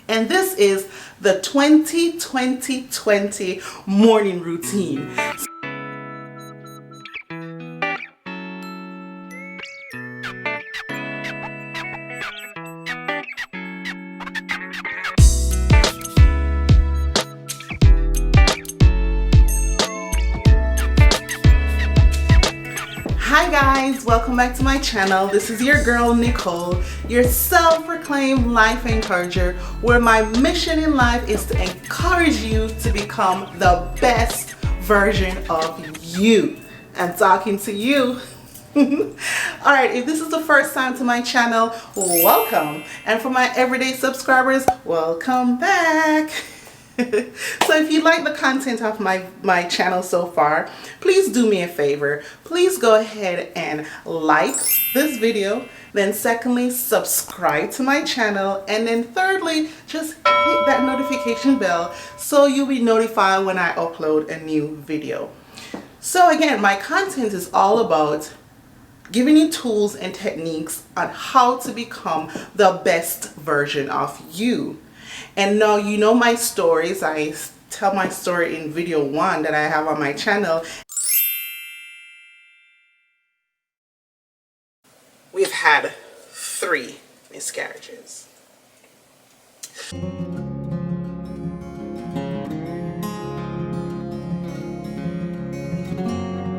and this is the 20 morning routine. Hi guys, welcome back to my channel. This is your girl Nicole, your self-proclaimed life encourager, where my mission in life is to encourage you to become the best version of you. I'm talking to you. Alright, if this is the first time to my channel, welcome. And for my everyday subscribers, welcome back. So if you like the content of my channel so far, please do me a favor. Please go ahead and like this video. Then secondly, subscribe to my channel. And then thirdly, just hit that notification bell so you'll be notified when I upload a new video. So again, my content is all about giving you tools and techniques on how to become the best version of you. And now you know my stories. I tell my story in video 1 that I have on my channel. We've had 3 miscarriages.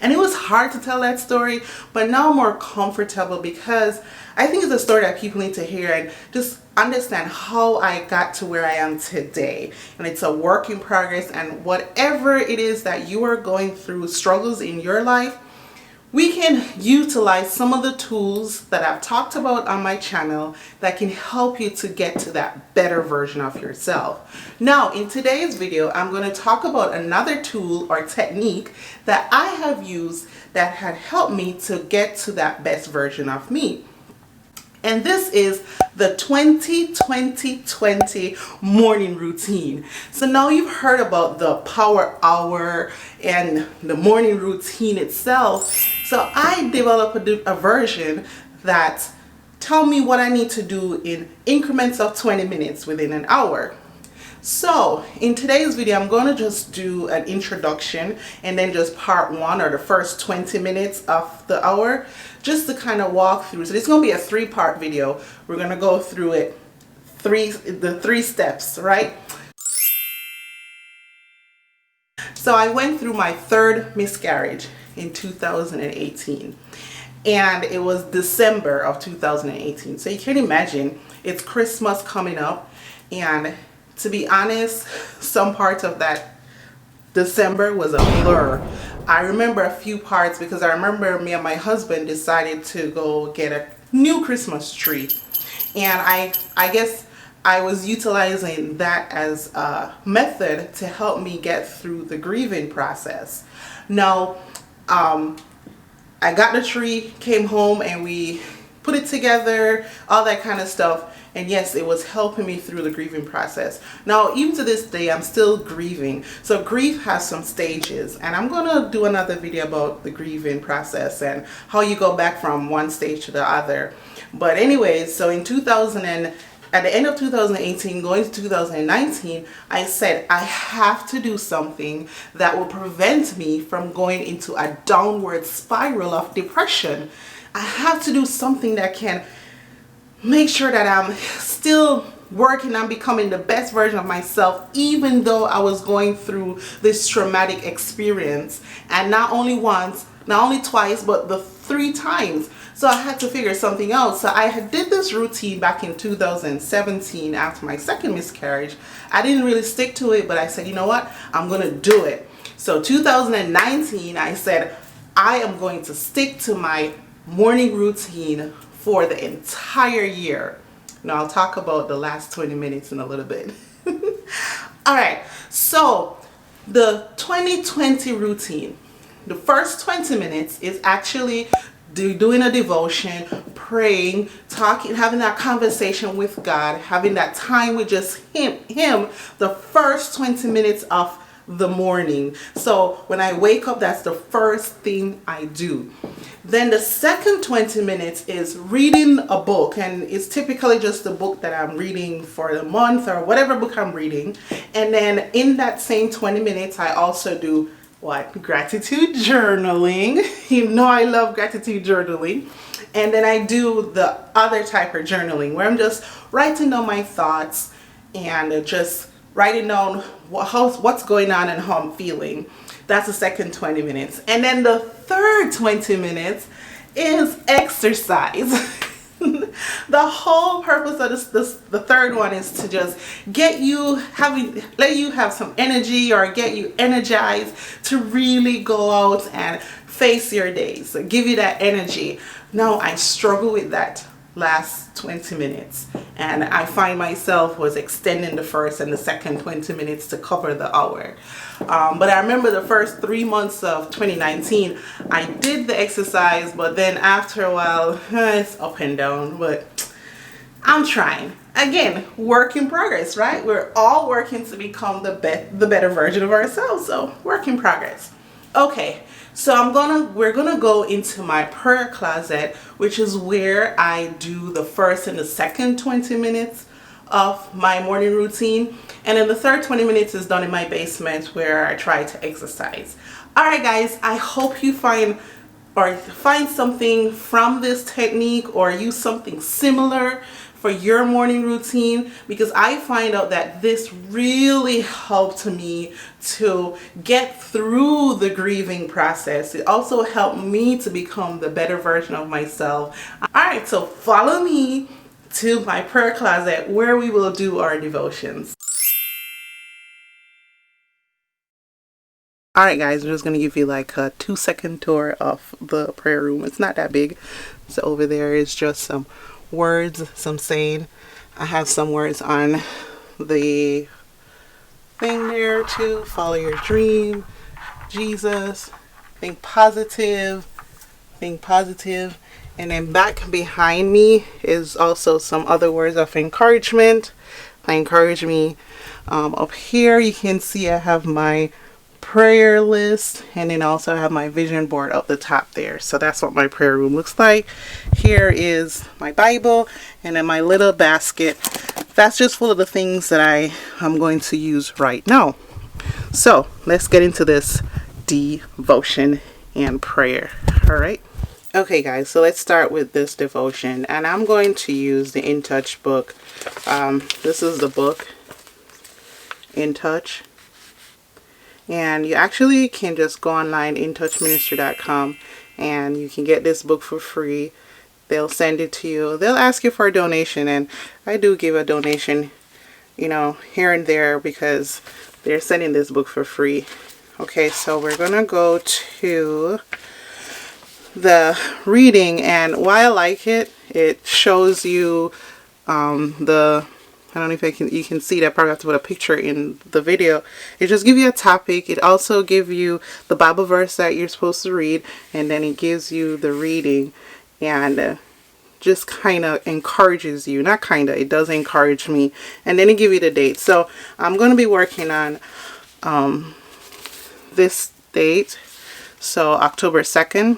And it was hard to tell that story, but now I'm more comfortable because I think it's a story that people need to hear and just understand how I got to where I am today. And it's a work in progress, and whatever it is that you are going through, struggles in your life, we can utilize some of the tools that I've talked about on my channel that can help you to get to that better version of yourself. Now, in today's video, I'm going to talk about another tool or technique that I have used that had helped me to get to that best version of me. And this is the 20 morning routine. So now you've heard about the power hour and the morning routine itself. So I developed a version that tell me what I need to do in increments of 20 minutes within an hour. So in today's video, I'm going to just do an introduction and then just part 1 or the first 20 minutes of the hour, just to kind of walk through. So this is going to be a 3-part video. We're going to go through it, the 3 steps, right? So I went through my 3rd miscarriage in 2018. And it was December of 2018. So you can imagine, it's Christmas coming up, and to be honest, some parts of that December was a blur. I remember a few parts because I remember me and my husband decided to go get a new Christmas tree. And I guess I was utilizing that as a method to help me get through the grieving process. Now, I got the tree, came home, and we put it together, all that kind of stuff. And yes, it was helping me through the grieving process. Now, even to this day, I'm still grieving. So grief has some stages, and I'm going to do another video about the grieving process and how you go back from one stage to the other. But anyways, so at the end of 2018, going to 2019, I said I have to do something that will prevent me from going into a downward spiral of depression. I have to do something that can make sure that I'm still working on becoming the best version of myself, even though I was going through this traumatic experience, and not only once, not only twice, but the 3 times. So I had to figure something out. So I did this routine back in 2017 after my 2nd miscarriage. I didn't really stick to it, but I said, you know what, I'm going to do it. So 2019, I said, I am going to stick to my morning routine for the entire year. Now I'll talk about the last 20 minutes in a little bit. Alright, so the 20 routine, the first 20 minutes is actually doing a devotion, praying, talking, having that conversation with God, having that time with just him the first 20 minutes of the morning. So when I wake up, that's the first thing I do. Then the second 20 minutes is reading a book, and it's typically just the book that I'm reading for the month or whatever book I'm reading. And then in that same 20 minutes, I also do what? Gratitude journaling. You know I love gratitude journaling. And then I do the other type of journaling where I'm just writing down my thoughts and just writing down what's going on and how I'm feeling. That's the second 20 minutes. And then the third 20 minutes is exercise. The whole purpose of the third one is to just let you have some energy, or get you energized to really go out and face your days. So give you that energy. Now I struggle with that last 20 minutes, and I find myself was extending the first and the second 20 minutes to cover the hour. But I remember the first 3 months of 2019 I did the exercise, but then after a while it's up and down. But I'm trying. Again, work in progress, right? We're all working to become the better version of ourselves. So work in progress. Okay, so we're gonna go into my prayer closet, which is where I do the first and the second 20 minutes of my morning routine. And then the third 20 minutes is done in my basement, where I try to exercise. All right, guys, I hope you find something from this technique, or use something similar for your morning routine, because I find out that this really helped me to get through the grieving process. It also helped me to become the better version of myself. All right, so follow me to my prayer closet, where we will do our devotions. Alright guys, I'm just going to give you like a 2-second tour of the prayer room. It's not that big. So over there is just some words, some saying. I have some words on the thing there too. Follow your dream, Jesus, think positive. And then back behind me is also some other words of encouragement. Encourage me. Up here you can see I have my prayer list, and then also I have my vision board up the top there. So that's what my prayer room looks like. Here is my Bible, and then my little basket. That's just full of the things that I am going to use right now. So let's get into this devotion and prayer. All right. Okay guys, so let's start with this devotion, and I'm going to use the In Touch book. This is the book In Touch. And you actually can just go online, intouchministry.com, and you can get this book for free. They'll send it to you. They'll ask you for a donation, and I do give a donation, here and there, because they're sending this book for free. Okay, so we're going to go to the reading, and why I like it, it shows you I don't know if you can see that. Probably have to put a picture in the video. It just gives you a topic. It also gives you the Bible verse that you're supposed to read, and then it gives you the reading, and just kind of encourages you. Not kind of, it does encourage me. And then it gives you the date. So I'm going to be working on this date, so October 2nd.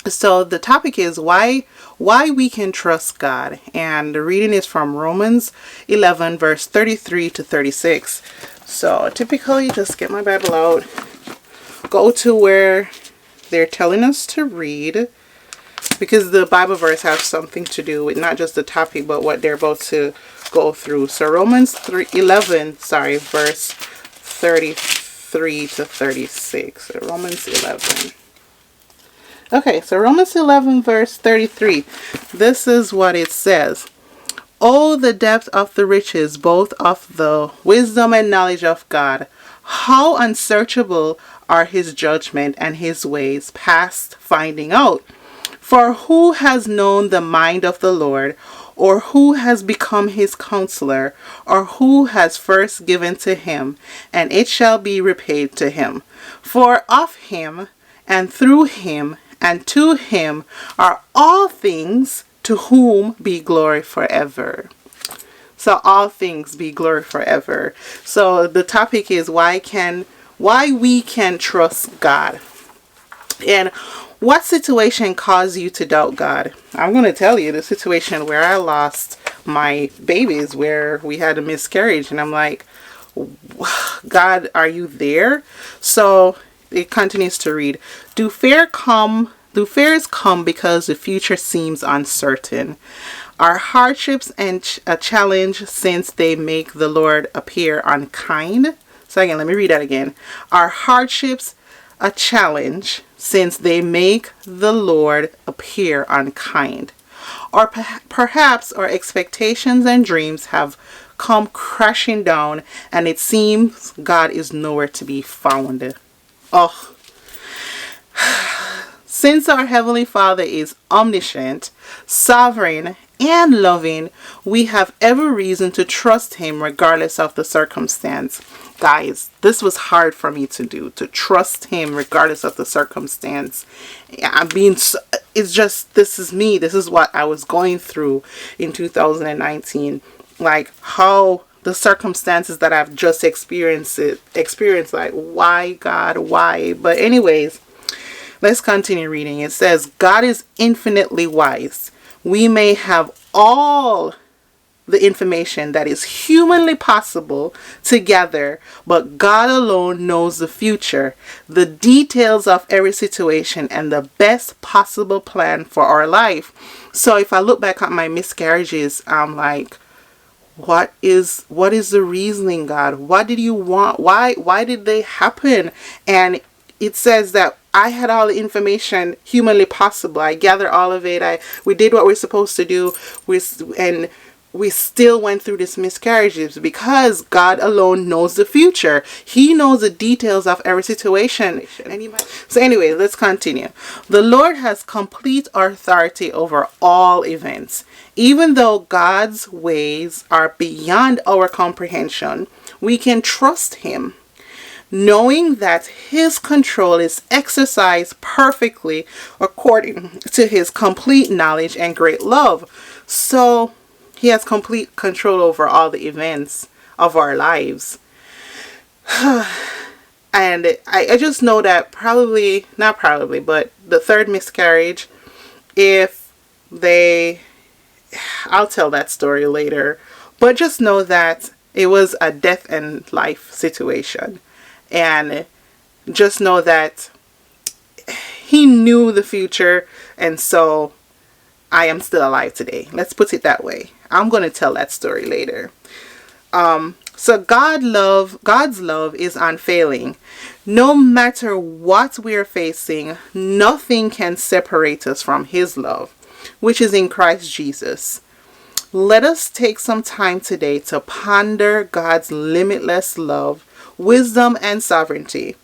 So the topic is why we can trust God, and the reading is from Romans 11 verse 33 to 36. So typically just get my Bible out, go to where they're telling us to read, because the Bible verse has something to do with not just the topic but what they're about to go through. So Romans 11 verse 33 to 36. So Romans 11. Okay, so Romans 11 verse 33, this is what it says. Oh, the depth of the riches, both of the wisdom and knowledge of God. How unsearchable are his judgment and his ways past finding out. For who has known the mind of the Lord, or who has become his counselor, or who has first given to him, and it shall be repaid to him. For of him, and through him, and to him are all things, to whom be glory forever. so all things be glory forever. So the topic is why we can trust God. And what situation caused you to doubt God? I'm going to tell you the situation where I lost my babies, where we had a miscarriage, and I'm like, God, are you there? So it continues to read, do fears come because the future seems uncertain? Are hardships and a challenge since they make the Lord appear unkind? So again, let me read that again. Are hardships a challenge since they make the Lord appear unkind? Or perhaps our expectations and dreams have come crashing down and it seems God is nowhere to be found. Oh, since our Heavenly Father is omniscient, sovereign, and loving, we have every reason to trust Him regardless of the circumstance. Guys, this was hard for me to do, to trust Him regardless of the circumstance. It's just, this is me. This is what I was going through in 2019. Like how the circumstances that I've just experienced, like, why God, why? But anyways, let's continue reading. It says, God is infinitely wise. We may have all the information that is humanly possible to gather, but God alone knows the future, the details of every situation, and the best possible plan for our life. So if I look back at my miscarriages, I'm like, what is the reasoning, God? What did you want? Why did they happen? And it says that I had all the information humanly possible. I gathered all of it. We did what we're supposed to do. And we still went through this miscarriages because God alone knows the future. He knows the details of every situation. So anyway, let's continue. The Lord has complete authority over all events. Even though God's ways are beyond our comprehension, we can trust Him, knowing that His control is exercised perfectly according to His complete knowledge and great love. So He has complete control over all the events of our lives. And I just know that not probably, but the third miscarriage, I'll tell that story later. But just know that it was a death and life situation. And just know that He knew the future, and so I am still alive today. Let's put it that way. I'm going to tell that story later. So God's love is unfailing. No matter what we're facing, nothing can separate us from His love, which is in Christ Jesus. Let us take some time today to ponder God's limitless love, wisdom, and sovereignty.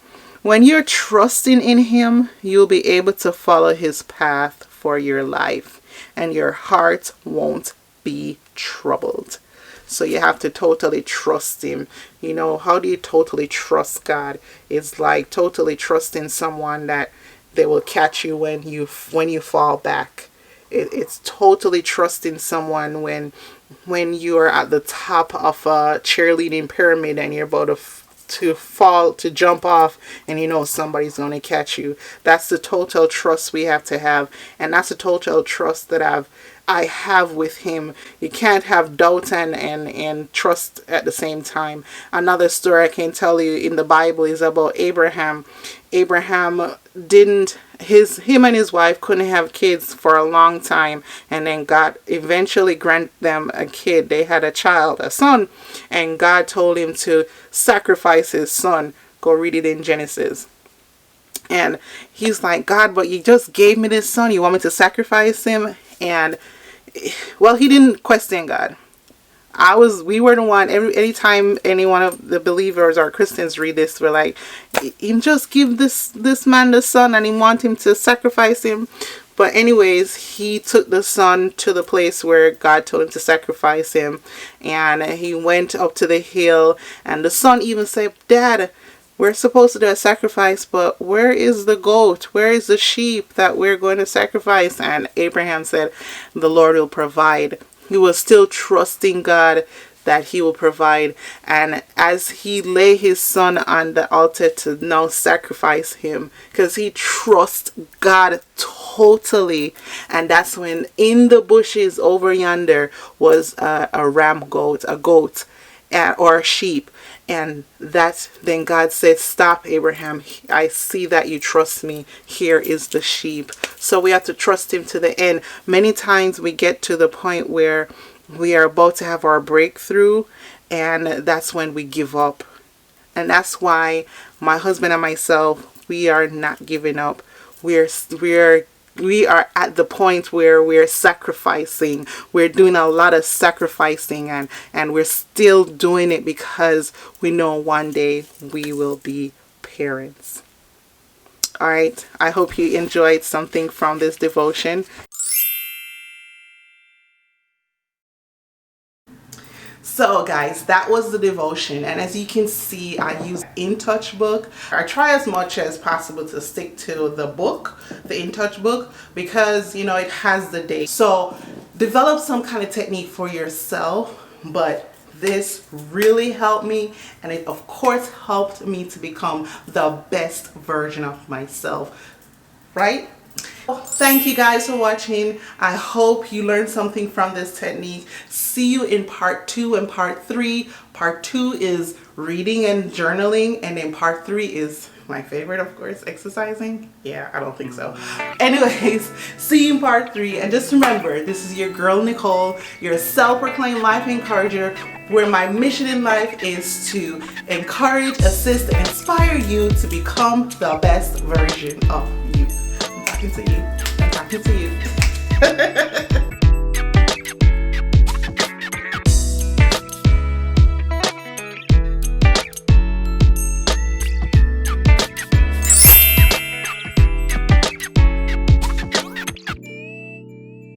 When you're trusting in Him, you'll be able to follow His path for your life, and your heart won't be troubled. So you have to totally trust Him. You know, how do you totally trust God? It's like totally trusting someone that they will catch you when you fall back. It's totally trusting someone when you are at the top of a cheerleading pyramid and you're about to jump off, and you know somebody's going to catch you. That's the total trust we have to have, and that's the total trust that I have with Him. You can't have doubt and trust at the same time. Another story I can tell you in the Bible is about Abraham. Abraham him and his wife couldn't have kids for a long time, and then God eventually granted them a kid. They had a child, a son, and God told him to sacrifice his son. Go read it in Genesis. And he's like, God, but you just gave me this son. You want me to sacrifice him? And well, he didn't question God. We were the one, anytime any one of the believers or Christians read this, we're like, Him just give this man the son and He want him to sacrifice him. But anyways, he took the son to the place where God told him to sacrifice him, and he went up to the hill, and the son even said, Dad, we're supposed to do a sacrifice, but where is the goat? Where is the sheep that we're going to sacrifice? And Abraham said, the Lord will provide. He was still trusting God that he will provide. And as he lay his son on the altar to now sacrifice him, because he trusts God totally. And that's when in the bushes over yonder was a ram goat, a goat, or a sheep. And then God said, stop, Abraham. I see that you trust me. Here is the sheep. So we have to trust him to the end. Many times we get to the point where we are about to have our breakthrough, and that's when we give up. And that's why my husband and myself, we are not giving up. We are at the point where we're sacrificing. We're doing a lot of sacrificing, and we're still doing it because we know one day we will be parents. All right. I hope you enjoyed something from this devotion. So guys, that was the devotion, and as you can see, I use In Touch book. I try as much as possible to stick to the book, the In Touch book, because you know it has the date. So develop some kind of technique for yourself, but this really helped me, and it of course helped me to become the best version of myself, right? Thank you guys for watching. I hope you learned something from this technique. See you in part 2 and part 3. Part 2 is reading and journaling, and then part 3 is my favorite, of course, exercising. Yeah, I don't think so. Anyways, see you in part 3, and just remember, this is your girl Nicole, your self-proclaimed life encourager, where my mission in life is to encourage, assist, and inspire you to become the best version of you. I'm talking to you.